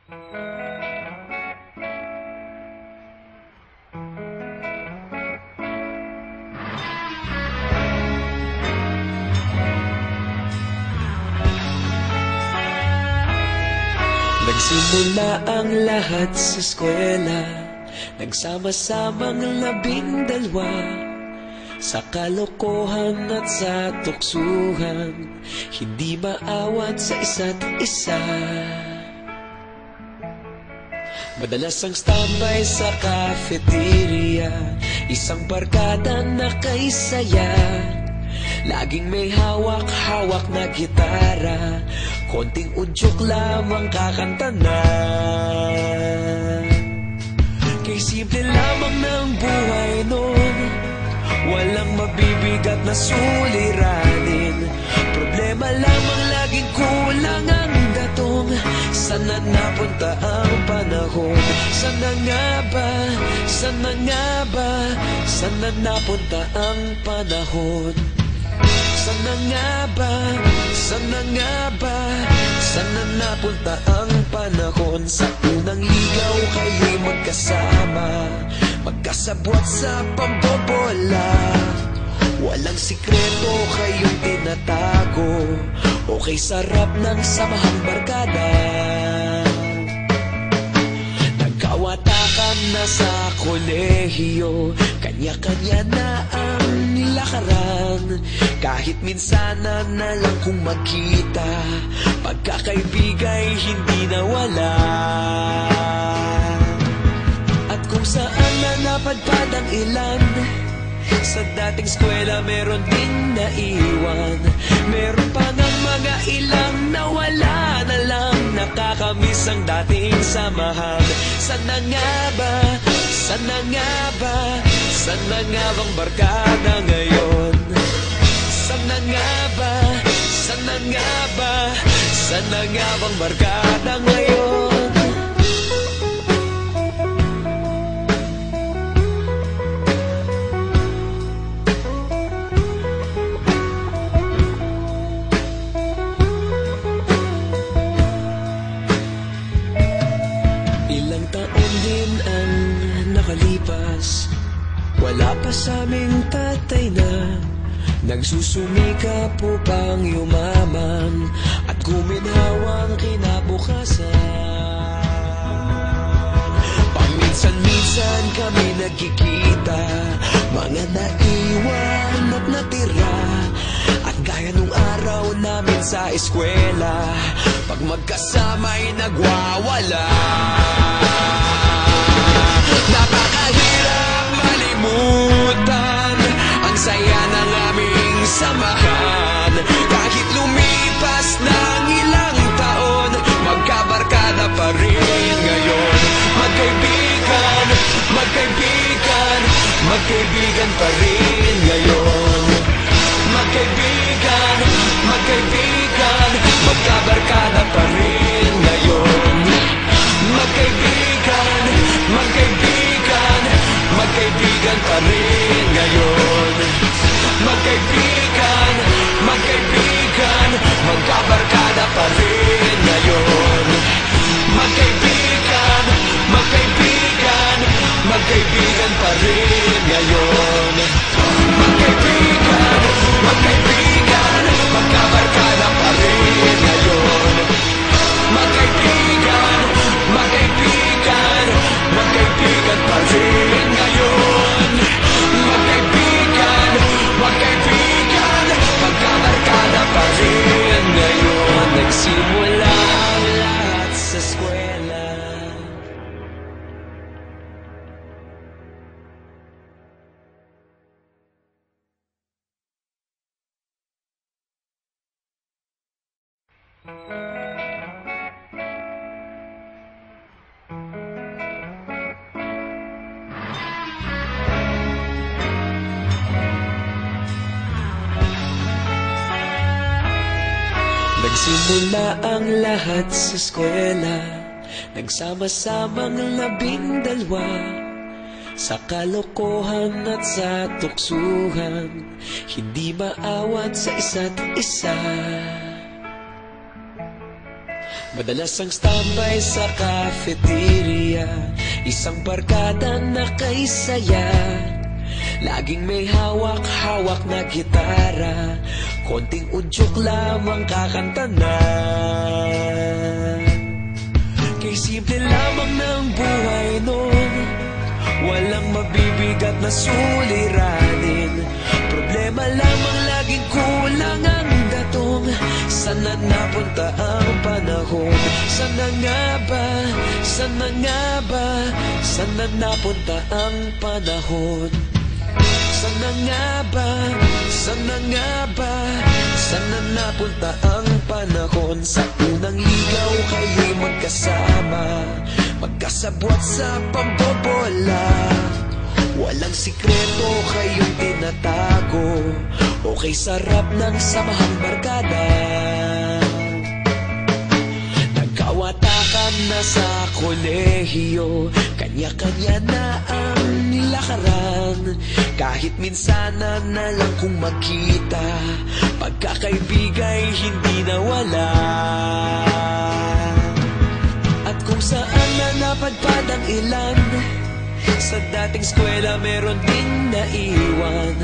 Nagsimula ang lahat sa eskwela, nagsama-samang 12 sa kalokohan at sa tuksuhan, hindi maawat sa isa't isa. Madalas ang standby sa cafeteria, isang barkada na kay saya. Laging may hawak-hawak na gitara, konting udyok lamang kakanta na. Kay simple lamang ng buhay nun, walang mabibigat na suliranin. Problema lamang laging kulang ang datong. Sana napunta ang panahon? Sana nga ba? Sana nga ba? Sana napunta ang panahon? Sana nga ba? Sana nga ba? Sana napunta ang panahon? Sa unang ligaw kayo'y magkasama, magkasabwat sa pambobola. Walang sikreto kayong tinatago, okay sarap ng samahang barkada. Nagkawatakan na sa kolehiyo, kanya-kanya na ang nilakaran. Kahit minsan na lang kung magkita, pagkakaibigay hindi nawala. At kung saan na napadpad ang ilan, sa dating eskwela meron ding naiwan. Meron pa ng mga ilang nawala na lang, nakakamiss ang dating samahan. Sana nga ba? Sana nga ba? Sana nga bang barkada ngayon? Sana nga ba? Sana nga ba? Sana nga bang barkada ngayon? Ilang taon din ang nakalipas, wala pa sa aming tatay na nagsusumikap upang yumaman at guminhawang kinabukasan. Paminsan-minsan kami nagkikita, mga naiwan at natira. At gaya nung araw namin sa eskwela, pag magkasama'y nagwawala. Napakahirap malimutan ang saya ng aming samahan. Kahit lumipas ng ilang taon, magkabarkada pa rin ngayon. Magkaibigan, magkaibigan, magkaibigan pa rin ngayon. Magkaibigan, magkaibigan, magkabarkada pa rin ngayon. Magkaibigan, magkaibigan, magkaibigan pa rin ngayon. Magkaibigan, magkaibigan, magkabarkada pa rin ngayon. Magkaibigan, magkaibigan, magkaibigan pa rin ngayon. Magkaibigan, magkaibigan, magkabarkada pa rin ngayon. Magkaibigan, magkaibigan, magkaibigan pa rin ngayon. Magkaibigan, magkaibigan, magkabarkada pa rin ngayon. Nagsimula ang lahat sa eskwela. Nagsimula ang lahat sa eskwela, nagsama-samang 12 sa kalokohan at sa tuksuhan, hindi maawat sa isa't isa. Madalas ang standby sa cafeteria, isang barkada na kay saya. Laging may hawak-hawak na gitara, konting udyok lamang kakanta na. Kay simple lamang ng buhay nun, walang mabibigat na suliranin. Problema lamang laging kulang ang datong. Sana napunta ang panahon? Sana nga ba? Sana nga ba? Sana napunta ang panahon? Sana nga ba? Sana nga ba? Sana napunta ang panahon? Sa unang ligaw kayo'y magkasama, magkasabwat sa pambobola. Walang sikreto kayong tinatago, okay sarap ng samahang barkada. Nagkawatakan na sa kolehiyo, kanya-kanya na ang nilakaran. Kahit minsanan na lang kung magkita, pagkakaibigay hindi nawala. At kung saan na napadpad ang ilan, sa dating eskwela meron ding naiwan.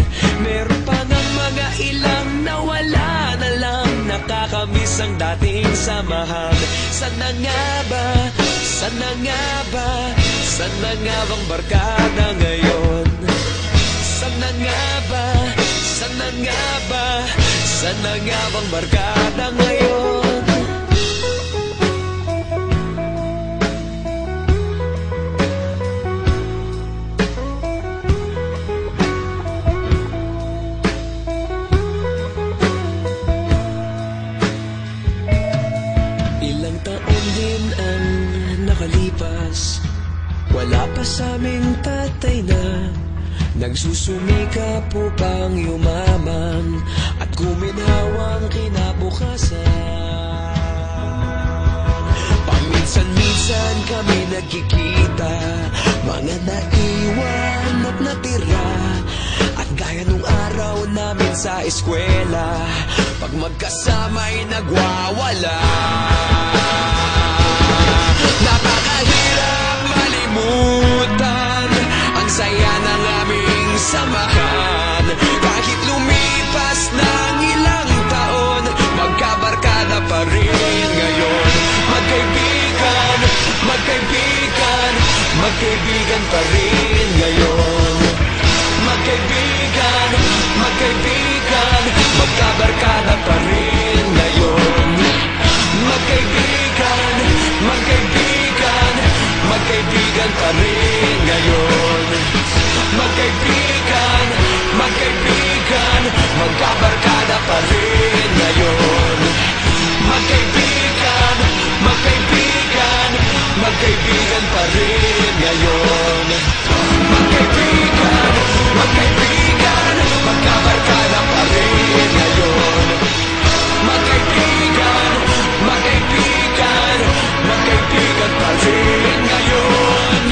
Meron pa ng mga ilang nawala na lang, nakakamiss ang dating samahan. Sana nga ba? Sana nga ba? Sana nga bang barkada ngayon? Sana nga ba? Sana nga ba? Sana nga bang barkada ngayon? Ilang taon din ang nakalipas, wala pa sa aming tatay na nagsusumikap upang yumaman at guminhawang kinabukasan. Paminsan-minsan kami nagkikita, mga naiwan at natira. At gaya nung araw namin sa eskwela, pag magkasama'y nagwawala. Napakahirap malimutan ang saya ng aming samahan. Kahit lumipas ng ilang taon, magkabarkada pa rin ngayon. Magkaibigan, magkaibigan, magkaibigan pa rin ngayon. Magkaibigan, magkaibigan, magkabarkada pa rin ngayon. Magkaibigan, magkaibigan, magkaibigan pa rin ngayon. Magkaibigan, magkaibigan, magkabarkada pa rin ngayon. Magkaibigan, magkaibigan, magkaibigan pa rin ngayon. Magkaibigan, magkaibigan, magkabarkada pa rin ngayon. Magkaibigan, magkaibigan, magkaibigan pa rin ngayon.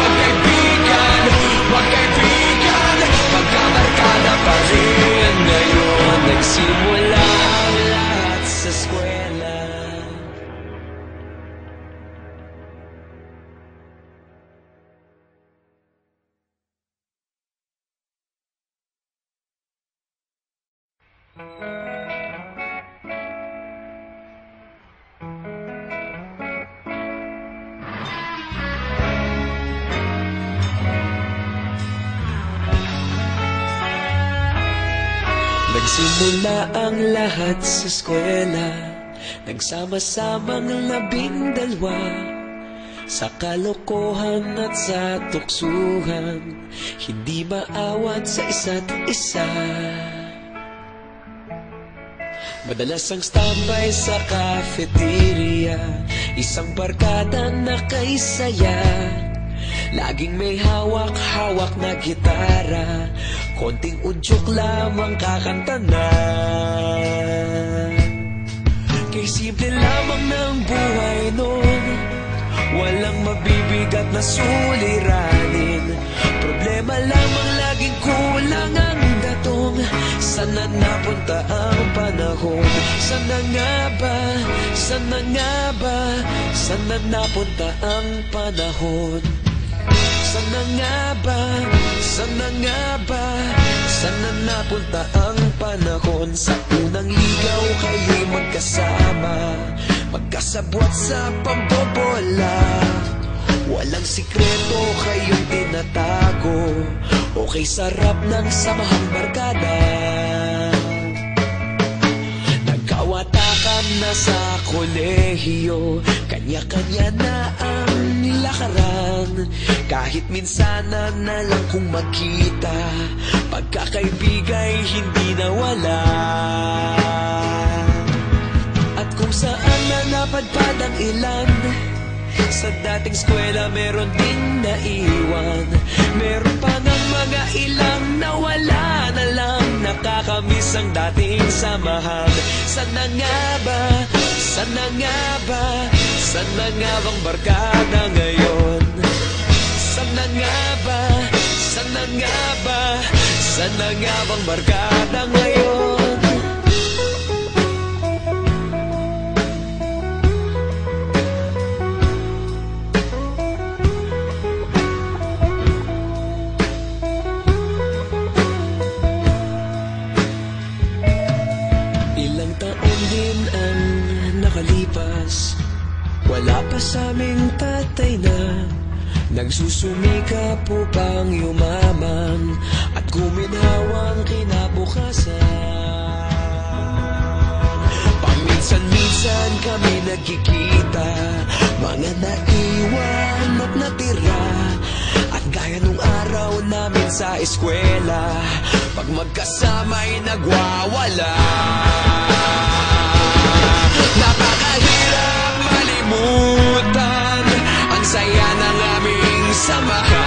Magkaibigan, magkaibigan, magkabarkada pa rin ngayon. Nagsimula ang lahat sa eskwela. Nagsimula ang lahat sa eskwela, nagsama-samang 12, sa kalokohan at sa tuksuhan, hindi maawat sa isa't isa. Madalas ang standby sa cafeteria, isang barkada na kay saya. Laging may hawak-hawak na gitara, konting udyok lamang kakanta na. Kay simple lamang ng buhay nun, walang mabibigat na suliranin. Problema lamang laging kulang ang datong. Sana napunta ang panahon? Sana nga ba? Saan na nga ba? Saan na napunta ang panahon? Saan na nga ba? Saan na nga ba? Saan na napunta ang panahon? Sa unang ligaw kayo'y magkasama, magkasabwat sa pambobola. Walang sikreto kayong tinatago, okay sarap ng samahang barkada. Nagkawatakan na sa kolehiyo, kanya-kanya na ang nilakaran. Kahit minsanan na lang kung magkita, pagkakaibigay hindi nawala. At kung saan na napadpad ang ilan, sa dating eskwela meron ding naiwan. Meron pa ngang mga ilang nawala na lang, nakakamiss ang dating samahan. Saan na nga ba? Saan na nga ba? Saan na nga bang barkada ngayon? Saan na nga ba? Saan na nga ba? Saan na nga bang barkada ngayon? Ilang taon din ang nakalipas, wala pa sa aming tatay na nagsusumikap upang yumaman at guminhawang kinabukasan. Paminsan-minsan kami nagkikita, mga naiwan at natira. At gaya nung araw namin sa eskwela, pag magkasama'y nagwawala. Napakahirap malimutan ang saya ng aming samahan.